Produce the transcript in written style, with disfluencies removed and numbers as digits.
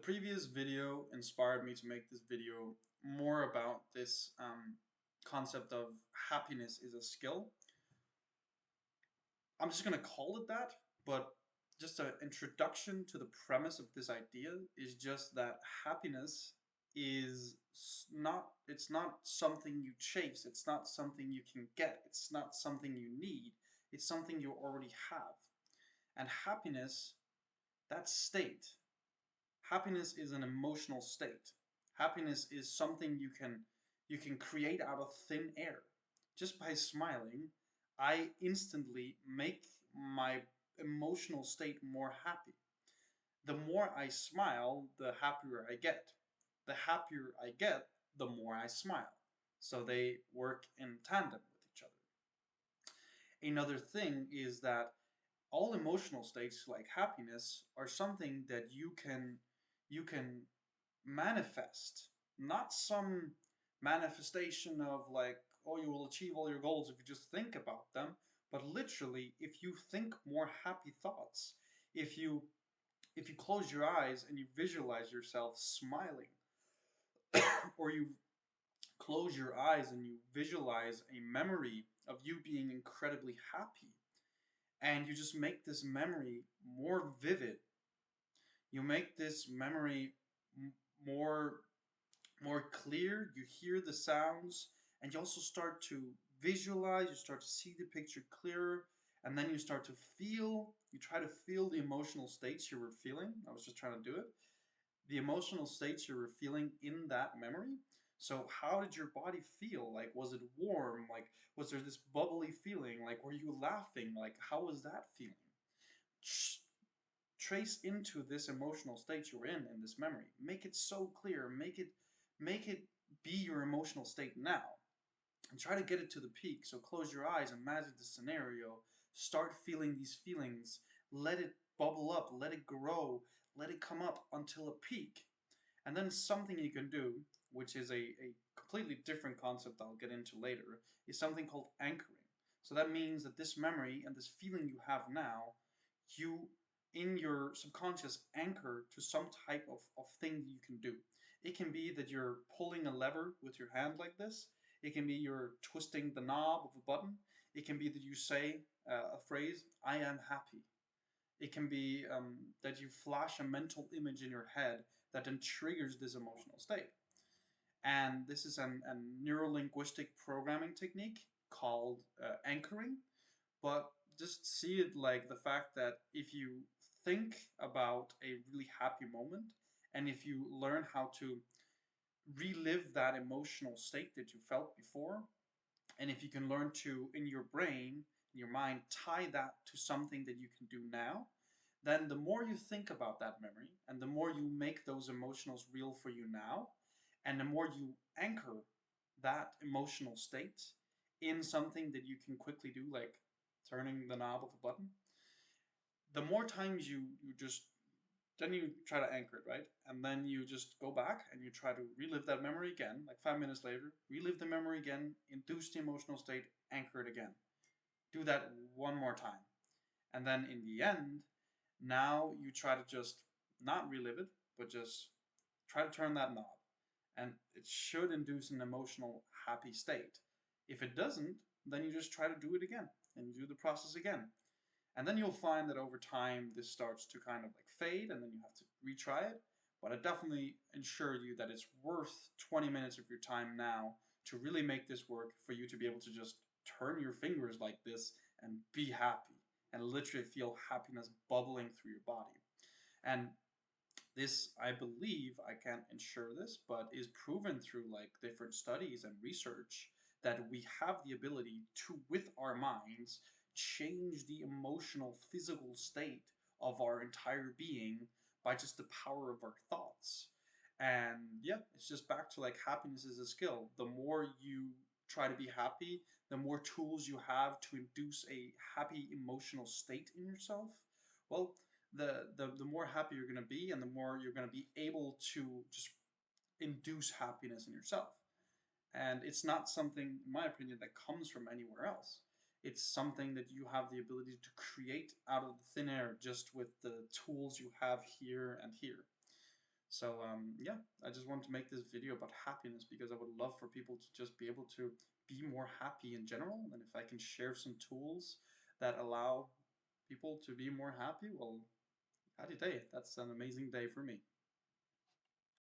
previous video inspired me to make this video more about this concept of happiness is a skill. I'm just going to call it that, but just an introduction to the premise of this idea is just that happiness is it's not something you chase, it's not something you can get, it's not something you need, it's something you already have. And happiness, that state, happiness is an emotional state. Happiness is something you can create out of thin air. Just by smiling, I instantly make my emotional state more happy. The more I smile, the happier I get. The happier I get, the more I smile. So they work in tandem with each other. Another thing is that all emotional states like happiness are something that you can manifest, not some manifestation of like, oh, you will achieve all your goals if you just think about them, but literally if you think more happy thoughts, if you if you close your eyes and you visualize yourself smiling, or you close your eyes and you visualize a memory of you being incredibly happy, and you just make this memory more vivid, you make this memory more more clear, you hear the sounds, and you also start to visualize, you start to see the picture clearer, and then you start to feel, you try to feel the emotional states you were feeling. I was just trying to do it. The emotional states you were feeling in that memory. So how did your body feel? Like, was it warm? Like, was there this bubbly feeling? Like, were you laughing? Like, how was that feeling? Trace into this emotional state you're in this memory. Make it so clear. Make it be your emotional state now. And try to get it to the peak. So close your eyes, imagine the scenario, start feeling these feelings, let it bubble up, let it grow, let it come up until a peak. And then something you can do, which is a completely different concept I'll get into later, is something called anchoring. So that means that this memory and this feeling you have now, you in your subconscious anchor to some type of thing that you can do. It can be that you're pulling a lever with your hand like this. It can be you're twisting the knob of a button. It can be that you say a phrase, I am happy. It can be that you flash a mental image in your head that then triggers this emotional state. And this is a neurolinguistic programming technique called anchoring. But just see it like the fact that if you think about a really happy moment, and if you learn how to relive that emotional state that you felt before, and if you can learn to, in your brain, in your mind, tie that to something that you can do now, then the more you think about that memory and the more you make those emotions real for you now, and the more you anchor that emotional state in something that you can quickly do, like turning the knob of a button, the more times you just then you try to anchor it, right? And then you just go back and you try to relive that memory again, like 5 minutes later, relive the memory again, induce the emotional state, anchor it again. Do that one more time. And then in the end, now you try to just not relive it, but just try to turn that knob. And it should induce an emotional, happy state. If it doesn't, then you just try to do it again and you do the process again. And then you'll find that over time this starts to kind of like fade and then you have to retry it. But I definitely ensure you that it's worth 20 minutes of your time now to really make this work for you to be able to just turn your fingers like this and be happy and literally feel happiness bubbling through your body. And this, I believe, I can't ensure this, but is proven through like different studies and research that we have the ability to, with our minds, change the emotional, physical state of our entire being by just the power of our thoughts. And yeah, it's just back to like happiness is a skill. The more you try to be happy, the more tools you have to induce a happy emotional state in yourself. Well, the more happy you're going to be and the more you're going to be able to just induce happiness in yourself. And it's not something, in my opinion, that comes from anywhere else. It's something that you have the ability to create out of the thin air just with the tools you have here and here. So yeah, I just wanted to make this video about happiness because I would love for people to just be able to be more happy in general. And if I can share some tools that allow people to be more happy, well, happy day. That's an amazing day for me.